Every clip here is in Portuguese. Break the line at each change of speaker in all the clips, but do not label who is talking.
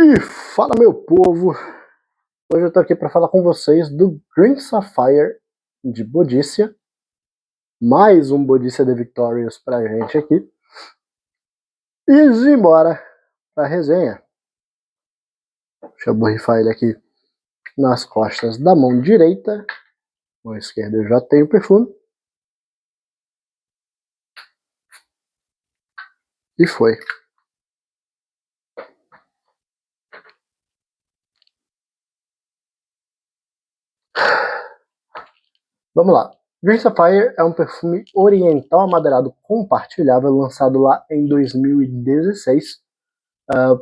E fala, meu povo! Hoje eu tô aqui para falar com vocês do Green Sapphire de Bodícia. Mais um Bodícia The Victorious pra gente aqui. E simbora pra resenha. Deixa eu borrifar ele aqui nas costas da mão direita. Mão esquerda eu já tenho perfume. E foi. Vamos lá. Green Sapphire é um perfume oriental amadeirado compartilhável lançado lá em 2016.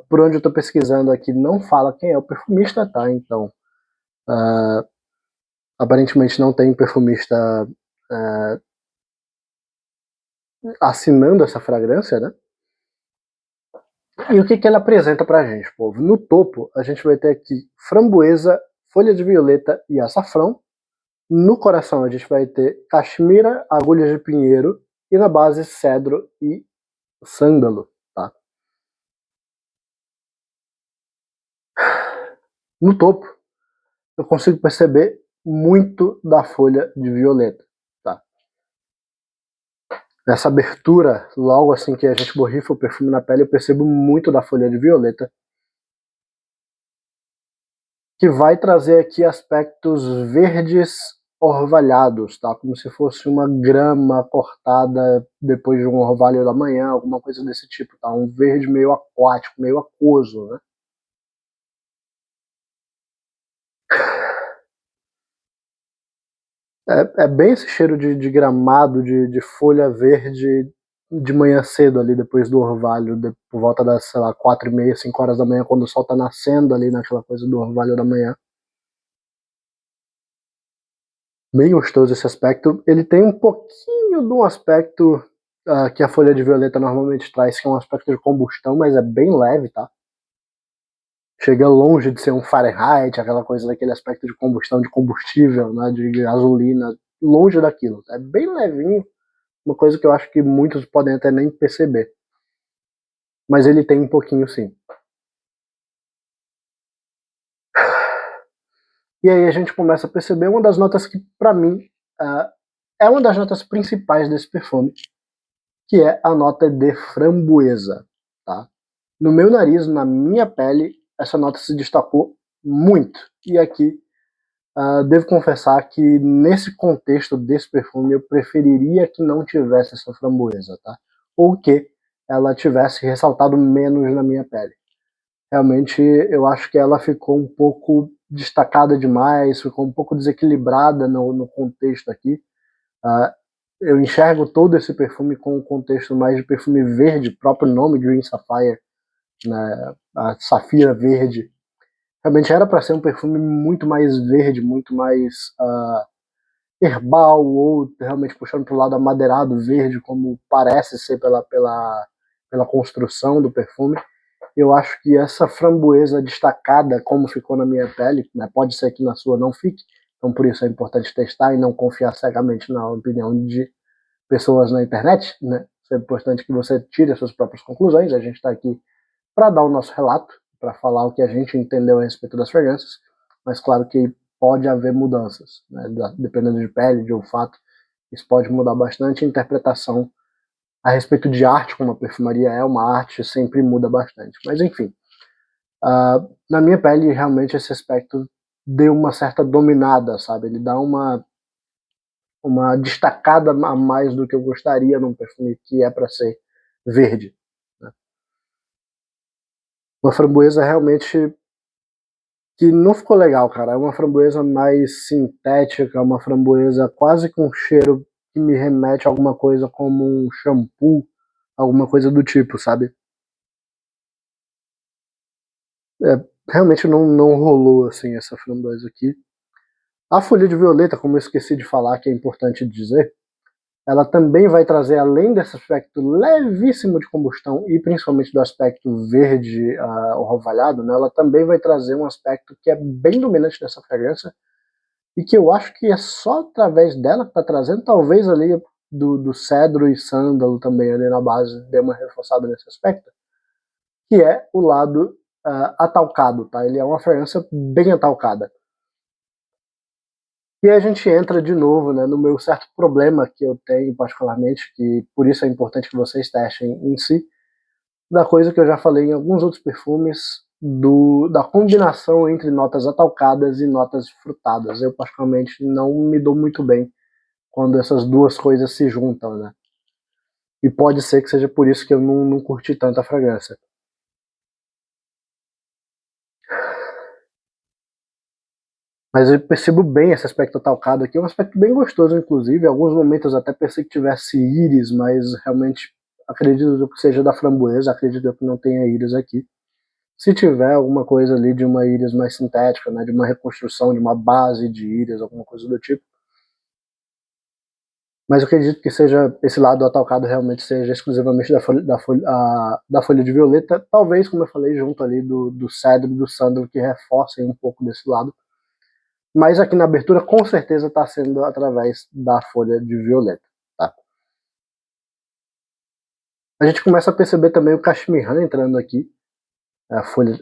Por onde eu tô pesquisando aqui não fala quem é o perfumista, tá? Então, aparentemente não tem perfumista assinando essa fragrância, né? E o que ela apresenta pra gente, povo? No topo, a gente vai ter aqui framboesa, folha de violeta e açafrão. No coração, a gente vai ter caxemira, agulhas de pinheiro. E na base, cedro e sândalo, tá? No topo, eu consigo perceber muito da folha de violeta, tá? Nessa abertura, logo assim que a gente borrifa o perfume na pele, eu percebo muito da folha de violeta, que vai trazer aqui aspectos verdes orvalhados, tá? Como se fosse uma grama cortada depois de um orvalho da manhã, alguma coisa desse tipo, tá? Um verde meio aquático, meio aquoso, né? É bem esse cheiro de gramado, de folha verde de manhã cedo ali, depois do orvalho, por volta das, sei lá, 4h30, 5 horas da manhã, quando o sol tá nascendo ali naquela coisa do orvalho da manhã. Bem gostoso esse aspecto. Ele tem um pouquinho de um aspecto que a folha de violeta normalmente traz, que é um aspecto de combustão, mas é bem leve, tá? Chega longe de ser um Fahrenheit, aquela coisa daquele aspecto de combustão, de combustível, né, de gasolina, longe daquilo. É bem levinho, uma coisa que eu acho que muitos podem até nem perceber. Mas ele tem um pouquinho sim. E aí a gente começa a perceber uma das notas que, pra mim, é uma das notas principais desse perfume, que é a nota de framboesa, tá? No meu nariz, na minha pele, essa nota se destacou muito. E aqui, devo confessar que nesse contexto desse perfume, eu preferiria que não tivesse essa framboesa, tá? Ou que ela tivesse ressaltado menos na minha pele. Realmente, eu acho que ela ficou um pouco destacada demais, ficou um pouco desequilibrada no contexto aqui. Eu enxergo todo esse perfume com um contexto mais de perfume verde, próprio nome Green Sapphire, né, a safira verde. Realmente era para ser um perfume muito mais verde, muito mais herbal, ou realmente puxando para o lado amadeirado verde, como parece ser pela construção do perfume. Eu acho que essa framboesa destacada, como ficou na minha pele, né, pode ser que na sua não fique, então por isso é importante testar e não confiar cegamente na opinião de pessoas na internet, né? É importante que você tire as suas próprias conclusões. A gente está aqui para dar o nosso relato, para falar o que a gente entendeu a respeito das fragrâncias, mas claro que pode haver mudanças, né? Dependendo de pele, de olfato, isso pode mudar bastante. A interpretação a respeito de arte, como a perfumaria é uma arte, sempre muda bastante. Mas enfim, na minha pele realmente esse aspecto deu uma certa dominada, sabe? Ele dá uma destacada a mais do que eu gostaria num perfume que é para ser verde, né? Uma framboesa realmente que não ficou legal, cara. É uma framboesa mais sintética, uma framboesa quase com cheiro que me remete a alguma coisa como um shampoo, alguma coisa do tipo, sabe? Realmente não rolou assim essa framboesa aqui. A folha de violeta, como eu esqueci de falar, que é importante dizer, ela também vai trazer, além desse aspecto levíssimo de combustão e principalmente do aspecto verde orvalhado, né, ela também vai trazer um aspecto que é bem dominante dessa fragrância e que eu acho que é só através dela que está trazendo, talvez ali do cedro e sândalo também ali na base, dê uma reforçada nesse aspecto, que é o lado atalcado, tá? Ele é uma fragrância bem atalcada. E aí a gente entra de novo, né, no meu certo problema que eu tenho particularmente, que por isso é importante que vocês testem em si, da coisa que eu já falei em alguns outros perfumes, da combinação entre notas atalcadas e notas frutadas. Eu particularmente não me dou muito bem quando essas duas coisas se juntam, né? E pode ser que seja por isso que eu não curti tanto a fragrância. Mas eu percebo bem esse aspecto atalcado aqui, é um aspecto bem gostoso, inclusive. Em alguns momentos eu até pensei que tivesse íris, mas realmente acredito que seja da framboesa, acredito que não tenha íris aqui. Se tiver alguma coisa ali de uma íris mais sintética, né, de uma reconstrução, de uma base de íris, alguma coisa do tipo. Mas eu acredito que seja esse lado atalcado realmente seja exclusivamente da folha de violeta, talvez, como eu falei, junto ali do cedro e do sândalo, que reforcem um pouco desse lado. Mas aqui na abertura, com certeza, está sendo através da folha de violeta. Tá? A gente começa a perceber também o cachemira entrando aqui,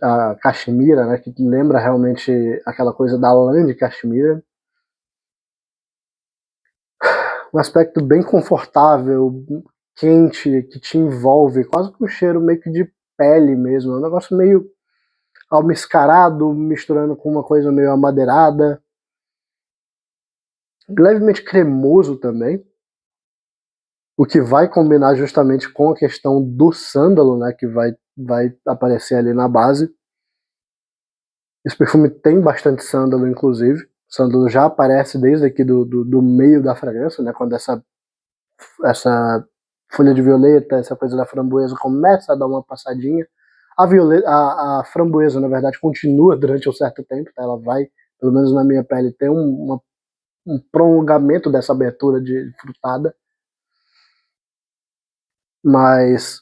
a cachemira, né, que lembra realmente aquela coisa da lã de cachemira. Um aspecto bem confortável, quente, que te envolve, quase com um cheiro meio que de pele mesmo. É um negócio meio almiscarado, misturando com uma coisa meio amadeirada. Levemente cremoso também, o que vai combinar justamente com a questão do sândalo, né, que vai aparecer ali na base. Esse perfume tem bastante sândalo, inclusive. O sândalo já aparece desde aqui do meio da fragrância, né, quando essa folha de violeta, essa coisa da framboesa começa a dar uma passadinha. A framboesa, na verdade, continua durante um certo tempo, tá? Ela vai, pelo menos na minha pele, ter um prolongamento dessa abertura de frutada. Mas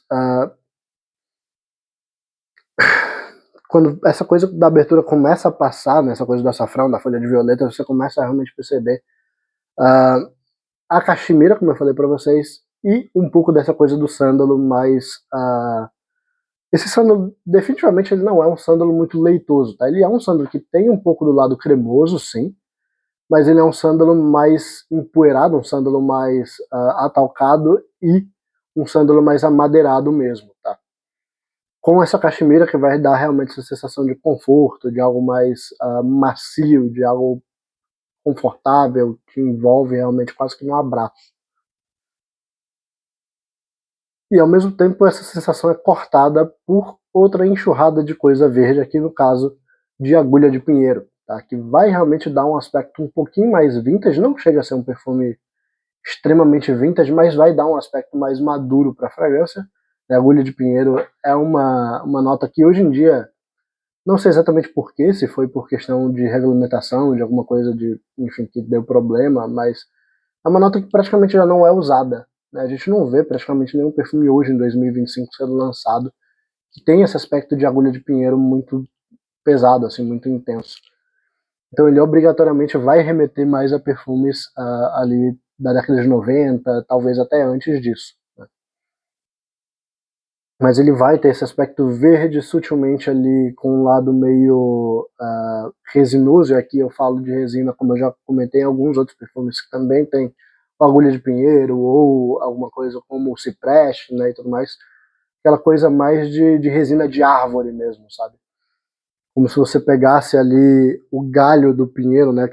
quando essa coisa da abertura começa a passar, né, essa coisa do açafrão, da folha de violeta, você começa a realmente perceber a cachemira, como eu falei para vocês, e um pouco dessa coisa do sândalo, mas esse sândalo, definitivamente, ele não é um sândalo muito leitoso, tá? Ele é um sândalo que tem um pouco do lado cremoso, sim, mas ele é um sândalo mais empoeirado, um sândalo mais atalcado e um sândalo mais amadeirado mesmo, tá? Com essa cachemira que vai dar realmente essa sensação de conforto, de algo mais macio, de algo confortável, que envolve realmente quase que um abraço. E ao mesmo tempo essa sensação é cortada por outra enxurrada de coisa verde, aqui no caso de agulha de pinheiro, tá? Que vai realmente dar um aspecto um pouquinho mais vintage, não chega a ser um perfume extremamente vintage, mas vai dar um aspecto mais maduro para a fragrância. A agulha de pinheiro é uma nota que hoje em dia, não sei exatamente porquê, se foi por questão de regulamentação, de alguma coisa de, enfim, que deu problema, mas é uma nota que praticamente já não é usada. Né? A gente não vê praticamente nenhum perfume hoje, em 2025, sendo lançado que tem esse aspecto de agulha de pinheiro muito pesado, assim, muito intenso. Então ele obrigatoriamente vai remeter mais a perfumes ali da década de 90, talvez até antes disso. Né? Mas ele vai ter esse aspecto verde sutilmente ali, com um lado meio resinoso, e aqui eu falo de resina, como eu já comentei em alguns outros perfumes que também tem agulha de pinheiro, ou alguma coisa como o cipreste, né, e tudo mais, aquela coisa mais de resina de árvore mesmo, sabe? Como se você pegasse ali o galho do pinheiro, né,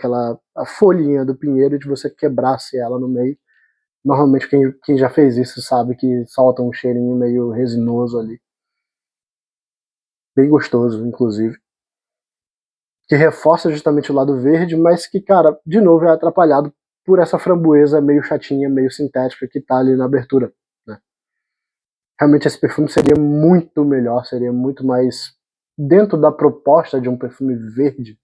a folhinha do pinheiro, e você quebrasse ela no meio. Normalmente quem já fez isso sabe que solta um cheirinho meio resinoso ali. Bem gostoso, inclusive. Que reforça justamente o lado verde, mas que, cara, de novo é atrapalhado por essa framboesa meio chatinha, meio sintética que tá ali na abertura. Né? Realmente esse perfume seria muito melhor, seria muito mais dentro da proposta de um perfume verde,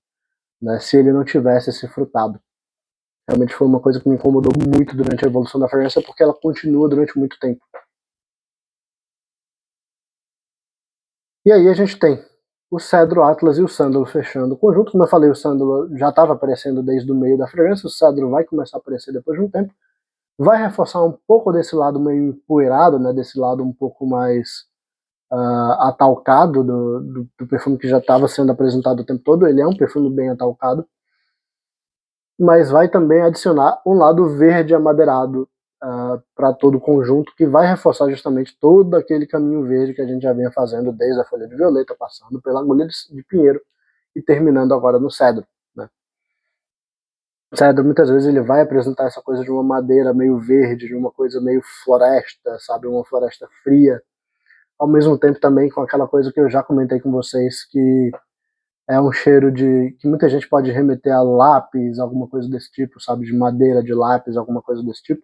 né, se ele não tivesse esse frutado. Realmente foi uma coisa que me incomodou muito durante a evolução da fragrância, porque ela continua durante muito tempo. E aí a gente tem o cedro, atlas e o sândalo fechando o conjunto. Como eu falei, o sândalo já estava aparecendo desde o meio da fragrância, o cedro vai começar a aparecer depois de um tempo. Vai reforçar um pouco desse lado meio empoeirado, né, desse lado um pouco mais atalcado do perfume que já estava sendo apresentado o tempo todo. Ele é um perfume bem atalcado, mas vai também adicionar um lado verde amadeirado para todo o conjunto, que vai reforçar justamente todo aquele caminho verde que a gente já vinha fazendo desde a folha de violeta, passando pela agulha de pinheiro e terminando agora no cedro, né? O cedro muitas vezes ele vai apresentar essa coisa de uma madeira meio verde, de uma coisa meio floresta, sabe, uma floresta fria, ao mesmo tempo também com aquela coisa que eu já comentei com vocês, que é um cheiro que muita gente pode remeter a lápis, alguma coisa desse tipo, sabe, de madeira, de lápis, alguma coisa desse tipo.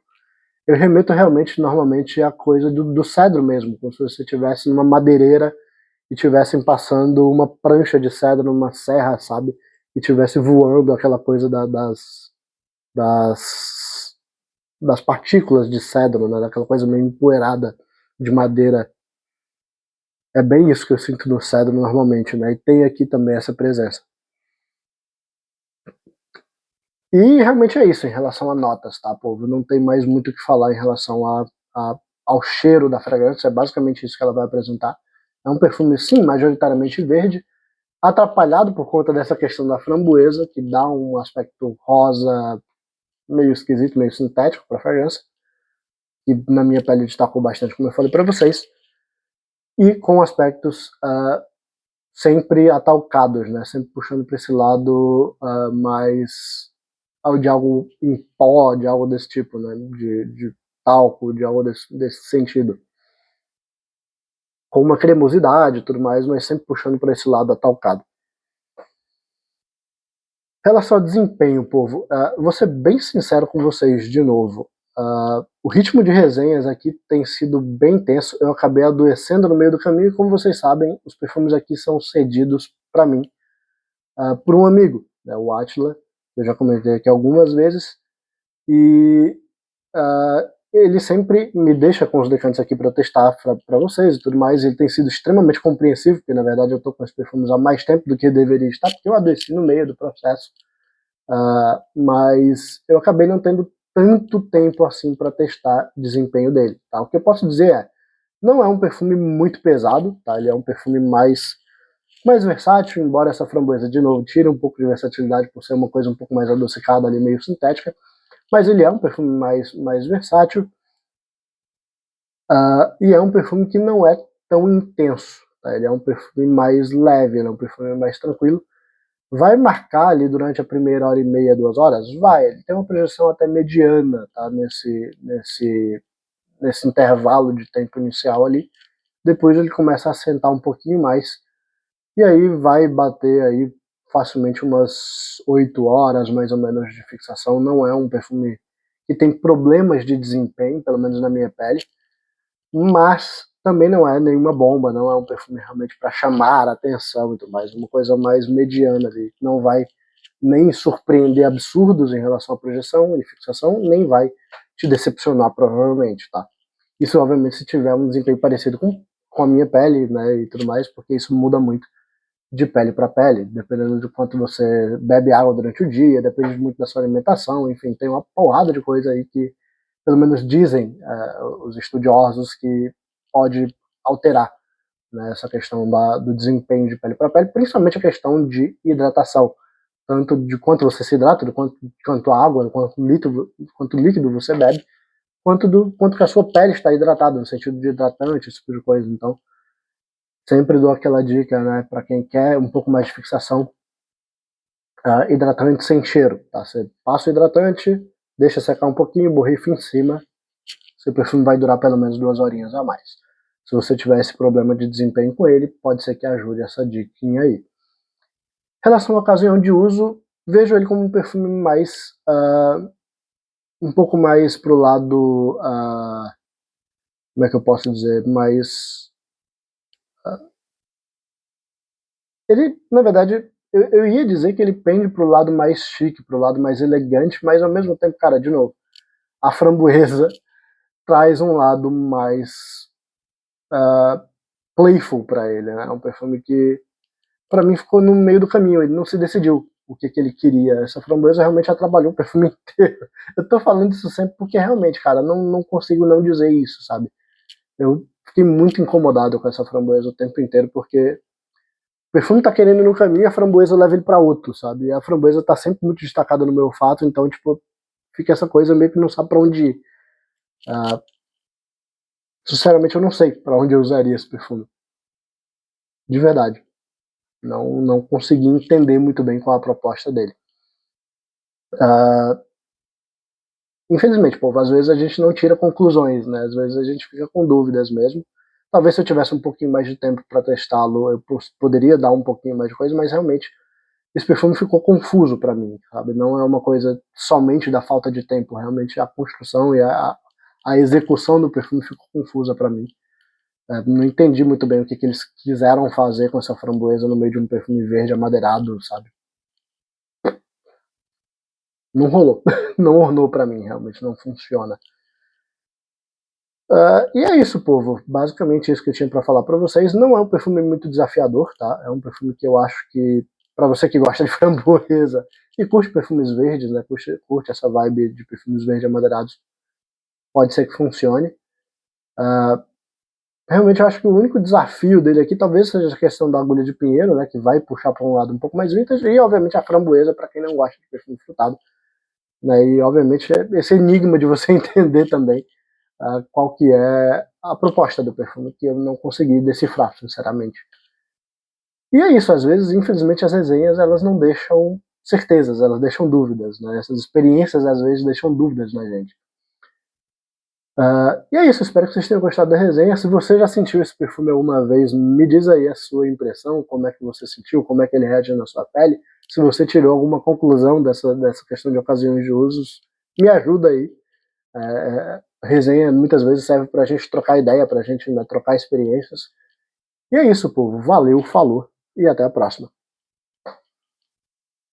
Eu remeto realmente, normalmente, a coisa do cedro mesmo, como se você estivesse numa madeireira e estivessem passando uma prancha de cedro numa serra, sabe, e estivesse voando aquela coisa das, das partículas de cedro, né, daquela coisa meio empoeirada de madeira. É bem isso que eu sinto no cedro normalmente, né, e tem aqui também essa presença. E realmente é isso em relação a notas, tá, povo? Não tem mais muito o que falar em relação ao cheiro da fragrância, é basicamente isso que ela vai apresentar. É um perfume, sim, majoritariamente verde, atrapalhado por conta dessa questão da framboesa, que dá um aspecto rosa meio esquisito, meio sintético para a fragrância, que na minha pele destacou bastante, como eu falei para vocês, e com aspectos sempre atalcados, né? Sempre puxando para esse lado mais de algo em pó, de algo desse tipo, né? De talco, de algo desse sentido. Com uma cremosidade e tudo mais, mas sempre puxando para esse lado atalcado. Em relação ao desempenho, povo, vou ser bem sincero com vocês de novo. O ritmo de resenhas aqui tem sido bem tenso. Eu acabei adoecendo no meio do caminho e, como vocês sabem, os perfumes aqui são cedidos para mim por um amigo, né, o Atila. Eu já comentei aqui algumas vezes. E ele sempre me deixa com os decantes aqui para testar para vocês e tudo mais. Ele tem sido extremamente compreensivo, porque na verdade eu estou com os perfumes há mais tempo do que deveria estar, porque eu adoeci no meio do processo. Mas eu acabei não tendo tanto tempo assim para testar o desempenho dele. Tá? O que eu posso dizer não é um perfume muito pesado, tá? Ele é um perfume mais versátil, embora essa framboesa, de novo, tire um pouco de versatilidade por ser uma coisa um pouco mais adocicada ali, meio sintética, mas ele é um perfume mais versátil, e é um perfume que não é tão intenso, tá? Ele é um perfume mais leve, ele é um perfume mais tranquilo. Vai marcar ali durante a primeira hora e meia, 2 horas? Vai, ele tem uma projeção até mediana, tá? Nesse intervalo de tempo inicial ali. Depois ele começa a assentar um pouquinho mais, e aí vai bater aí facilmente umas 8 horas, mais ou menos, de fixação. Não é um perfume que tem problemas de desempenho, pelo menos na minha pele, mas também não é nenhuma bomba, não é um perfume realmente para chamar a atenção e tudo mais, uma coisa mais mediana ali, não vai nem surpreender absurdos em relação à projeção e fixação, nem vai te decepcionar provavelmente, tá? Isso obviamente se tiver um desempenho parecido com a minha pele, né, e tudo mais, porque isso muda muito de pele para pele, dependendo de quanto você bebe água durante o dia, depende muito da sua alimentação, enfim, tem uma porrada de coisa aí que, pelo menos dizem os estudiosos, que pode alterar, né, essa questão do desempenho de pele para pele, principalmente a questão de hidratação, tanto de quanto você se hidrata, quanto a água, quanto líquido você bebe, quanto que a sua pele está hidratada, no sentido de hidratante, esse tipo de coisa. Então, sempre dou aquela dica, né, para quem quer um pouco mais de fixação, hidratante sem cheiro, tá? Você passa o hidratante, deixa secar um pouquinho, borrifa em cima, seu perfume vai durar pelo menos 2 horinhas a mais. Se você tiver esse problema de desempenho com ele, pode ser que ajude essa diquinha aí. Em relação à ocasião de uso, vejo ele como um perfume mais, um pouco mais pro lado, como é que eu posso dizer, mais... ele, na verdade, eu ia dizer que ele pende pro lado mais chique, pro lado mais elegante, mas ao mesmo tempo, cara, de novo, a framboesa traz um lado mais playful para ele, né? É um perfume que, para mim, ficou no meio do caminho, ele não se decidiu o que ele queria. Essa framboesa realmente atrapalhou o perfume inteiro. Eu tô falando isso sempre porque realmente, cara, não consigo não dizer isso, sabe? Eu fiquei muito incomodado com essa framboesa o tempo inteiro, porque o perfume tá querendo ir no caminho e a framboesa leva ele pra outro, sabe? E a framboesa tá sempre muito destacada no meu olfato, então, tipo, fica essa coisa meio que não sabe pra onde ir. Sinceramente, eu não sei pra onde eu usaria esse perfume. De verdade. Não consegui entender muito bem qual a proposta dele. Infelizmente, povo, às vezes a gente não tira conclusões, né? Às vezes a gente fica com dúvidas mesmo. Talvez se eu tivesse um pouquinho mais de tempo para testá-lo, eu poderia dar um pouquinho mais de coisa, mas realmente esse perfume ficou confuso para mim, sabe? Não é uma coisa somente da falta de tempo, realmente a construção e a execução do perfume ficou confusa para mim. Não entendi muito bem o que eles quiseram fazer com essa framboesa no meio de um perfume verde amadeirado, sabe? Não rolou, não ornou para mim, realmente não funciona. E é isso, povo. Basicamente isso que eu tinha para falar para vocês. Não é um perfume muito desafiador, tá? É um perfume que eu acho que, para você que gosta de framboesa e curte perfumes verdes, né? Curte essa vibe de perfumes verdes amadeirados, pode ser que funcione. Realmente eu acho que o único desafio dele aqui talvez seja a questão da agulha de pinheiro, né? Que vai puxar para um lado um pouco mais vintage, e obviamente a framboesa para quem não gosta de perfume frutado. Né? E obviamente esse enigma de você entender também qual que é a proposta do perfume, que eu não consegui decifrar, sinceramente. E é isso, às vezes, infelizmente, as resenhas, elas não deixam certezas, elas deixam dúvidas, né? Essas experiências, às vezes, deixam dúvidas na gente. E é isso, espero que vocês tenham gostado da resenha. Se você já sentiu esse perfume alguma vez, me diz aí a sua impressão, como é que você sentiu, como é que ele reage na sua pele. Se você tirou alguma conclusão dessa questão de ocasiões de usos, me ajuda aí. Resenha muitas vezes serve pra gente trocar ideia, pra gente, né, trocar experiências. E é isso, povo. Valeu, falou e até a próxima.